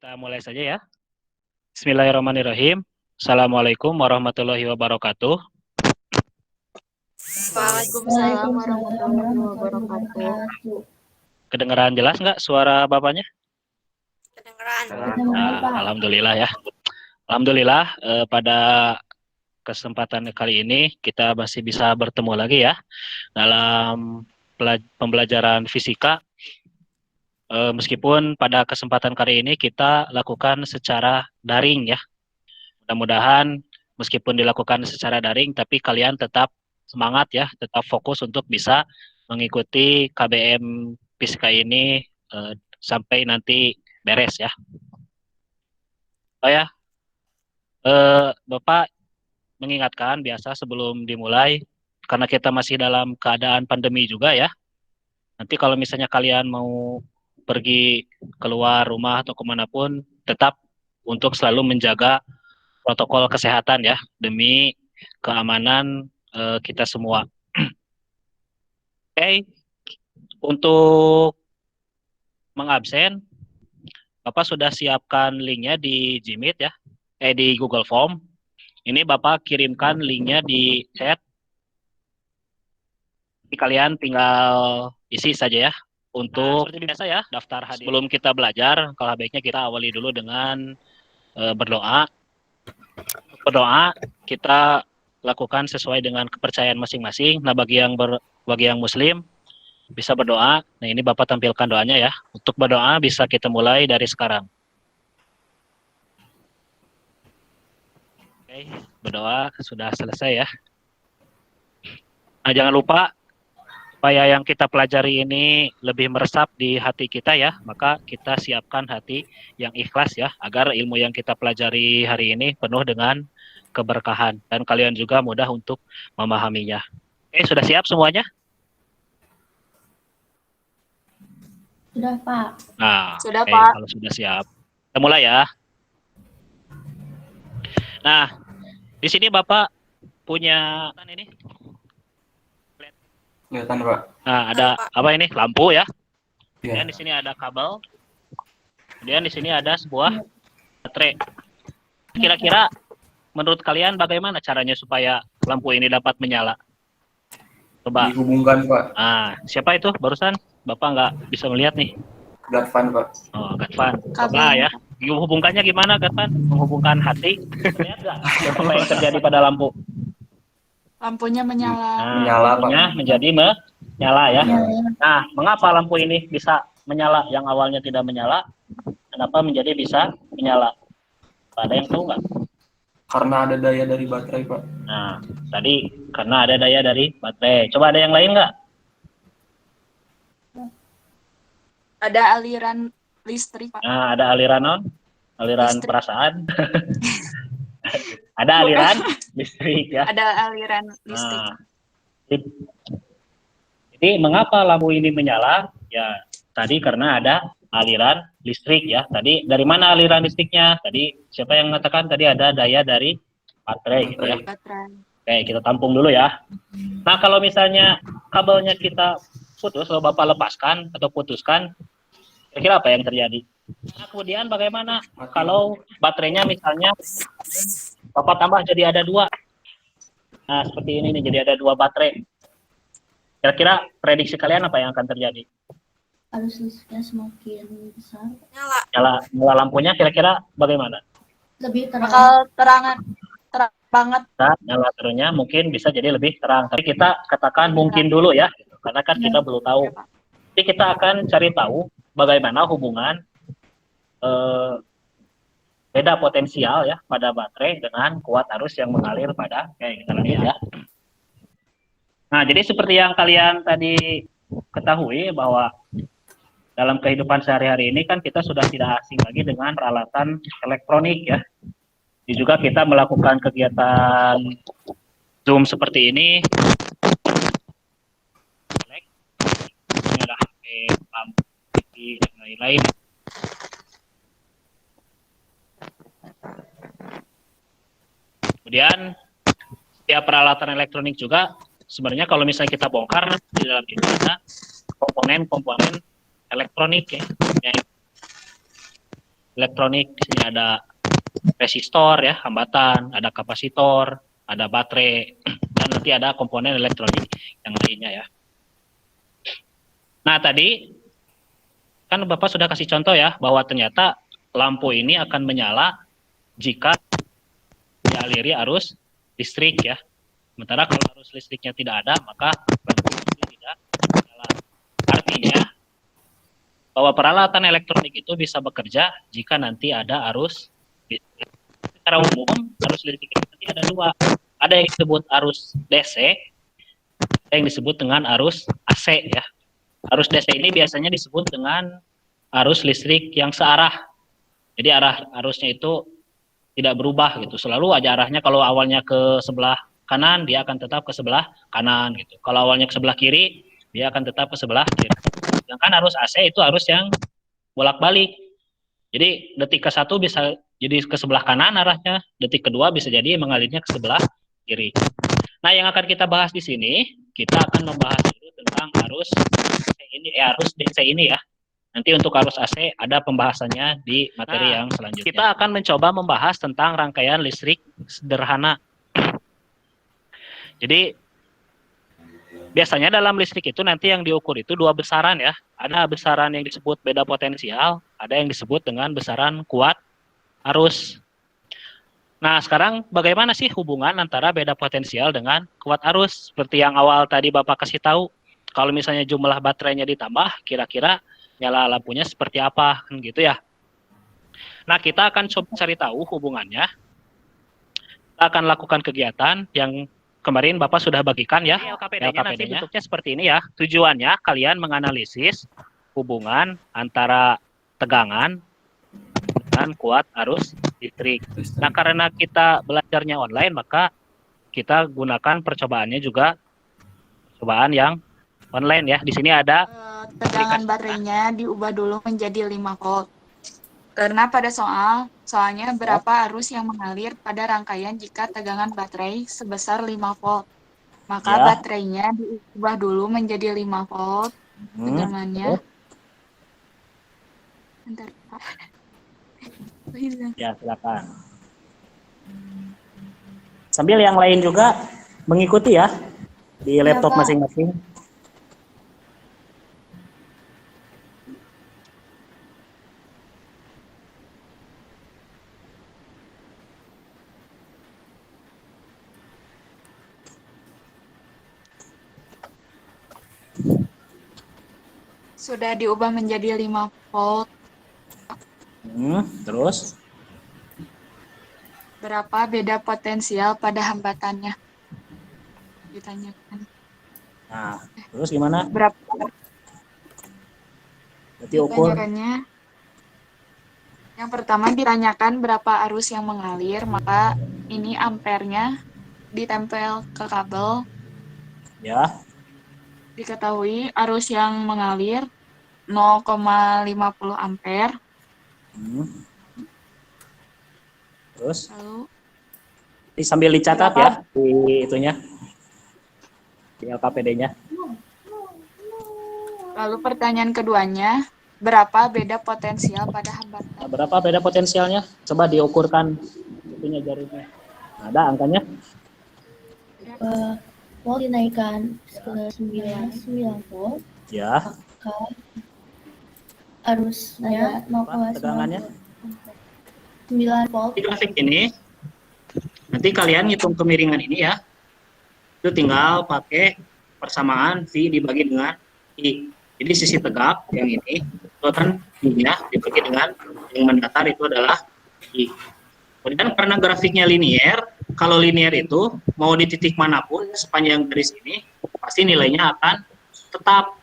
Kita mulai saja ya. Bismillahirrahmanirrahim. Assalamualaikum warahmatullahi wabarakatuh. Waalaikumsalam warahmatullahi wabarakatuh. Kedengaran jelas nggak suara Bapaknya? Kedengeran. Alhamdulillah ya. Alhamdulillah pada kesempatan kali ini kita masih bisa bertemu lagi ya dalam pembelajaran fisika. Meskipun pada kesempatan kali ini kita lakukan secara daring ya. Mudah-mudahan meskipun dilakukan secara daring, tapi kalian tetap semangat ya, tetap fokus untuk bisa mengikuti KBM Fisika ini sampai nanti beres ya. Oh ya, Bapak mengingatkan biasa sebelum dimulai, karena kita masih dalam keadaan pandemi juga ya. Nanti kalau misalnya kalian mau pergi keluar rumah atau kemanapun, tetap untuk selalu menjaga protokol kesehatan ya, demi keamanan kita semua. Oke, untuk mengabsen, Bapak sudah siapkan linknya di Gmeet ya, di Google Form. Ini Bapak kirimkan linknya di chat. Kalian tinggal isi saja ya. Untuk seperti biasa ya, daftar hadir. Sebelum kita belajar, kalau baiknya kita awali dulu dengan berdoa. Berdoa kita lakukan sesuai dengan kepercayaan masing-masing. Nah, bagi yang Muslim bisa berdoa. Nah, ini Bapak tampilkan doanya ya. Untuk berdoa bisa kita mulai dari sekarang. Oke, berdoa sudah selesai ya. Nah, jangan lupa supaya yang kita pelajari ini lebih meresap di hati kita ya, maka kita siapkan hati yang ikhlas ya, agar ilmu yang kita pelajari hari ini penuh dengan keberkahan dan kalian juga mudah untuk memahaminya. Oke, sudah siap semuanya? Sudah, Pak. Nah, Sudah, oke, Pak. kalau sudah siap, kita mulai ya. Nah, di sini Bapak punya ini. Kelihatan, Pak. Nah, ada apa ini? Lampu ya. Iya. Kemudian di sini ada kabel. Kemudian di sini ada sebuah baterai. Kira-kira menurut kalian bagaimana caranya supaya lampu ini dapat menyala? Coba. Dihubungkan, Pak. Nah, siapa itu barusan? Bapak nggak bisa melihat nih. Gatvan, Pak. Oh, Gatvan. Coba ya. Hubungkannya gimana, Gatvan? Menghubungkan hati. Lihat nggak apa yang terjadi pada lampu? Lampunya menyala. Nah, Menyala, lampunya Pak. menjadi menyala ya. Nah, mengapa lampu ini bisa menyala yang awalnya tidak menyala? Kenapa menjadi bisa menyala? Ada yang tahu nggak? Karena ada daya dari baterai, Pak. Nah, tadi karena ada daya dari baterai. Coba ada yang lain nggak? Ada aliran listrik, Pak. Nah, ada aliran non? Aliran Listrik. perasaan. Ada aliran listrik ya. Ada aliran listrik. Nah, jadi mengapa lampu ini menyala? Ya, tadi karena ada aliran listrik ya. Tadi dari mana aliran listriknya? Tadi siapa yang mengatakan tadi ada daya dari baterai gitu ya. Baterai. Oke, kita tampung dulu ya. Nah, kalau misalnya kabelnya kita putus, kalau Bapak lepaskan atau putuskan, kira-kira apa yang terjadi? Nah, kemudian bagaimana kalau baterainya misalnya Bapak tambah jadi ada 2? Nah, seperti ini nih, jadi ada 2 baterai. Kira-kira prediksi kalian apa yang akan terjadi? Arus listriknya semakin besar, Nyala lampunya kira-kira bagaimana? lebih terang. Bakal terang banget. Nah, nyala terusnya mungkin bisa jadi lebih terang. Tapi kita katakan mungkin dulu ya, karena kan kita belum tahu. Jadi kita akan cari tahu bagaimana hubungan beda potensial ya pada baterai dengan kuat arus yang mengalir pada kita lanjut ya. Nah, jadi seperti yang kalian tadi ketahui bahwa dalam kehidupan sehari-hari ini kan kita sudah tidak asing lagi dengan peralatan elektronik ya. Jadi juga kita melakukan kegiatan Zoom seperti ini. Ini ada HP, lampu, TV, dan lain-lain. Kemudian setiap peralatan elektronik juga sebenarnya kalau misalnya kita bongkar di dalam itu ada komponen-komponen elektronik ya. elektronik. Di sini ada resistor ya, hambatan, ada kapasitor, ada baterai, dan nanti ada komponen elektronik yang lainnya ya. Nah, tadi kan Bapak sudah kasih contoh ya, bahwa ternyata lampu ini akan menyala jika dialiri arus listrik ya. Sementara kalau arus listriknya tidak ada, maka lampu ini tidak menyala. Artinya, bahwa peralatan elektronik itu bisa bekerja jika nanti ada arus listrik. Secara umum, arus listrik itu nanti ada dua. Ada yang disebut arus DC, ada yang disebut dengan arus AC ya. Arus DC ini biasanya disebut dengan arus listrik yang searah. Jadi arah arusnya itu tidak berubah gitu. Selalu aja arahnya, kalau awalnya ke sebelah kanan, dia akan tetap ke sebelah kanan gitu. Kalau awalnya ke sebelah kiri, dia akan tetap ke sebelah kiri. Sedangkan arus AC itu arus yang bolak-balik. Jadi detik ke-1 bisa jadi ke sebelah kanan arahnya, detik kedua bisa jadi mengalirnya ke sebelah kiri. Nah, yang akan kita bahas di sini, kita akan membahas dulu tentang arus DC ini ya. Nanti untuk arus AC ada pembahasannya di materi yang selanjutnya. Kita akan mencoba membahas tentang rangkaian listrik sederhana. Jadi biasanya dalam listrik itu nanti yang diukur itu dua besaran ya. Ada besaran yang disebut beda potensial, ada yang disebut dengan besaran kuat arus. Nah, sekarang bagaimana sih hubungan antara beda potensial dengan kuat arus? Seperti yang awal tadi Bapak kasih tahu, kalau misalnya jumlah baterainya ditambah, kira-kira nyala lampunya seperti apa, kan gitu ya. Nah, kita akan coba cari tahu hubungannya. Kita akan lakukan kegiatan yang kemarin Bapak sudah bagikan ya. LKPD-nya nanti bentuknya seperti ini ya. Tujuannya kalian menganalisis hubungan antara tegangan dengan kuat arus listrik. Nah, karena kita belajarnya online, maka kita gunakan percobaannya juga percobaan yang online ya. Di sini ada Tegangan baterainya diubah dulu menjadi 5 volt. Karena pada soalnya berapa arus yang mengalir pada rangkaian jika tegangan baterai sebesar 5 volt. Maka Ya. baterainya diubah dulu menjadi 5 volt tegangannya. Bentar, Pak. Ya, silakan. Sambil yang lain juga mengikuti ya di laptop Pak. masing-masing. Sudah diubah menjadi 5 volt. Terus? Berapa beda potensial pada hambatannya? Ditanyakan. Nah, terus gimana? Berapa? Berarti ukur. Ditanyakannya. Yang pertama ditanyakan berapa arus yang mengalir, maka ini ampernya ditempel ke kabel. Ya. Diketahui arus yang mengalir 0,50 ampere. Terus? Lalu Sambil dicatat berapa? ya di itunya. Di LKPD-nya. Lalu pertanyaan keduanya, berapa beda potensial pada hambatan? Nah, berapa beda potensialnya? Coba diukurkan itunya jaringnya. Ada angkanya? Volt dinaikkan ke 9 volt, Ya. maka arusnya Tegangannya? 9 volt. Di grafik ini nanti kalian hitung kemiringan ini ya. Itu tinggal pakai persamaan V dibagi dengan I. Jadi sisi tegak yang ini itu kan I-nya dibagi dengan yang mendatar itu adalah I. Kemudian karena grafiknya linier, kalau linier itu mau di titik manapun sepanjang garis ini pasti nilainya akan tetap,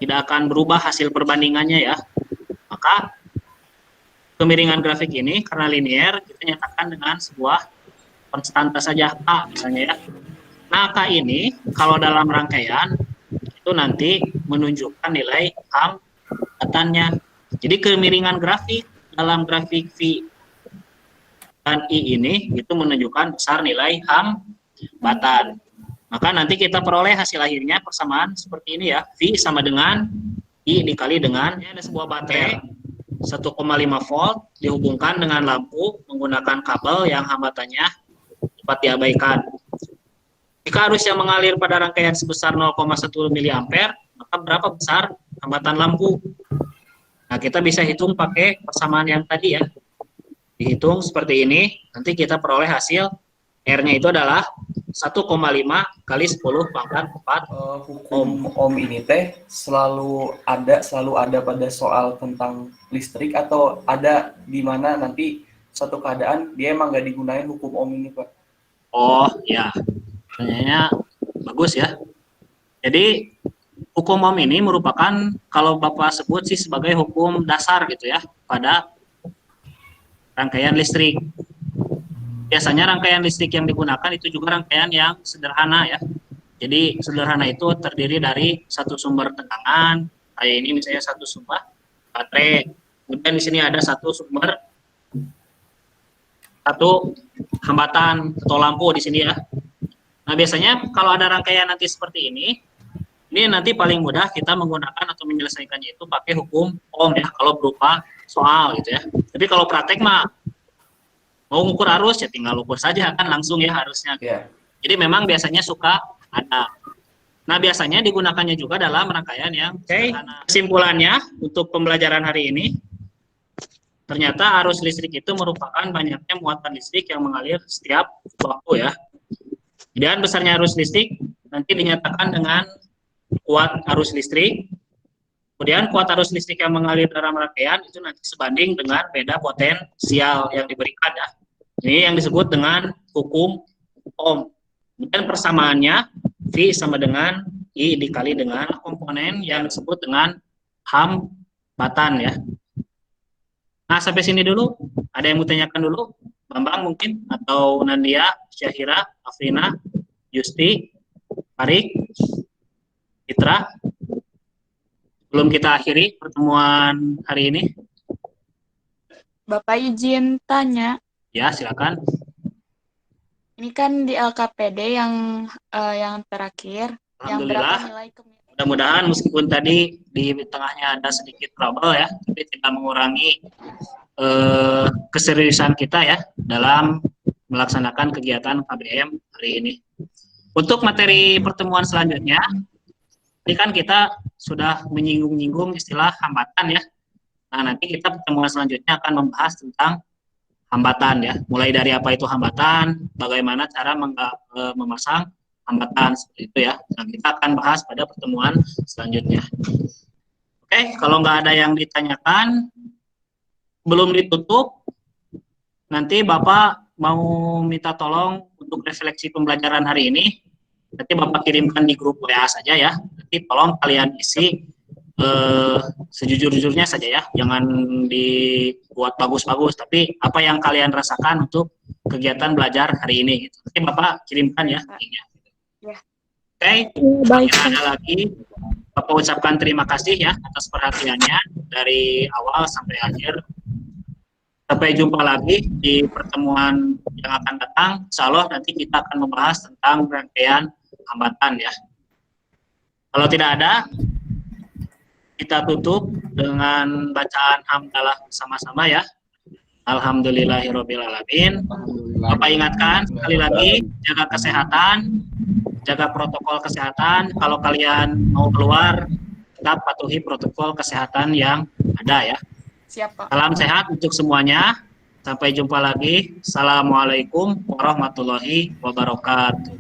tidak akan berubah hasil perbandingannya ya. Maka kemiringan grafik ini karena linier kita nyatakan dengan sebuah konstanta saja K misalnya ya. Nah, K ini kalau dalam rangkaian itu nanti menunjukkan nilai hambatannya. Jadi kemiringan grafik dalam grafik V dan I ini itu menunjukkan besar nilai hambatan. Maka nanti kita peroleh hasil akhirnya persamaan seperti ini ya. V sama dengan I dikali dengan ada sebuah baterai 1,5 volt dihubungkan dengan lampu menggunakan kabel yang hambatannya dapat diabaikan. Jika arus yang mengalir pada rangkaian sebesar 0,1 mA, maka berapa besar hambatan lampu? Nah, kita bisa hitung pakai persamaan yang tadi ya. Dihitung seperti ini, nanti kita peroleh hasil R-nya itu adalah 1,5 kali 10 pangkat 4 Hukum ohm ini teh selalu ada pada soal tentang listrik, atau ada di mana nanti suatu keadaan dia emang nggak digunain hukum ohm ini, Pak? Oh ya, pertanyaannya bagus ya. Jadi hukum ohm ini merupakan, kalau Bapak sebut sih sebagai hukum dasar gitu ya pada rangkaian listrik. Biasanya rangkaian listrik yang digunakan itu juga rangkaian yang sederhana ya. Jadi sederhana itu terdiri dari satu sumber tegangan, kayak ini misalnya satu sumber baterai. Kemudian di sini ada satu hambatan atau lampu di sini ya. Nah, biasanya kalau ada rangkaian nanti seperti ini nanti paling mudah kita menggunakan atau menyelesaikannya itu pakai hukum ohm ya, kalau berupa soal gitu ya. Tapi kalau praktek mah mau ngukur arus ya tinggal ukur saja kan langsung ya harusnya. Yeah. Jadi memang biasanya suka ada. Nah, biasanya digunakannya juga dalam rangkaian yang sederhana. Kesimpulannya untuk pembelajaran hari ini, ternyata arus listrik itu merupakan banyaknya muatan listrik yang mengalir setiap waktu ya. Kemudian besarnya arus listrik nanti dinyatakan dengan kuat arus listrik. Kemudian kuat arus listrik yang mengalir dalam rangkaian itu nanti sebanding dengan beda potensial yang diberikan ya. Ini yang disebut dengan hukum ohm. Kemudian persamaannya V sama dengan I dikali dengan komponen yang disebut dengan hambatan ya. Nah, sampai sini dulu. Ada yang mau tanyakan dulu? Bambang mungkin, atau Nandia, Syahira, Afrina, Yusti, Farik, Fitra. Belum kita akhiri pertemuan hari ini. Bapak izin tanya, Ya, silakan. ini kan di LKPD yang terakhir, yang berapa Alhamdulillah. nilai Mudah-mudahan meskipun tadi di tengahnya ada sedikit trouble ya, tapi tidak mengurangi keseriusan kita ya dalam melaksanakan kegiatan KBM hari ini. Untuk materi pertemuan selanjutnya, ini kan kita sudah menyinggung-nyinggung istilah hambatan ya. Nah, nanti kita pertemuan selanjutnya akan membahas tentang hambatan ya. Mulai dari apa itu hambatan, bagaimana cara memasang hambatan seperti itu ya. Nah, kita akan bahas pada pertemuan selanjutnya. Oke, kalau nggak ada yang ditanyakan, belum ditutup, nanti Bapak mau minta tolong untuk refleksi pembelajaran hari ini, nanti Bapak kirimkan di grup WA saja ya. Nanti tolong kalian isi sejujur-jujurnya saja ya, jangan dibuat bagus-bagus, tapi apa yang kalian rasakan untuk kegiatan belajar hari ini gitu. Nanti Bapak kirimkan ya. Ya. Oke, baik. ada lagi Bapak ucapkan terima kasih ya atas perhatiannya dari awal sampai akhir. Sampai jumpa lagi di pertemuan yang akan datang. Insya Allah nanti kita akan membahas tentang rangkaian hambatan ya. Kalau tidak ada, kita tutup dengan bacaan hamdalah bersama-sama ya. Alhamdulillahirrabbilalamin. Bapak ingatkan sekali lagi, jaga kesehatan, jaga protokol kesehatan. Kalau kalian mau keluar, tetap patuhi protokol kesehatan yang ada ya. Siap, Pak. Salam sehat untuk semuanya. Sampai jumpa lagi. Assalamualaikum warahmatullahi wabarakatuh.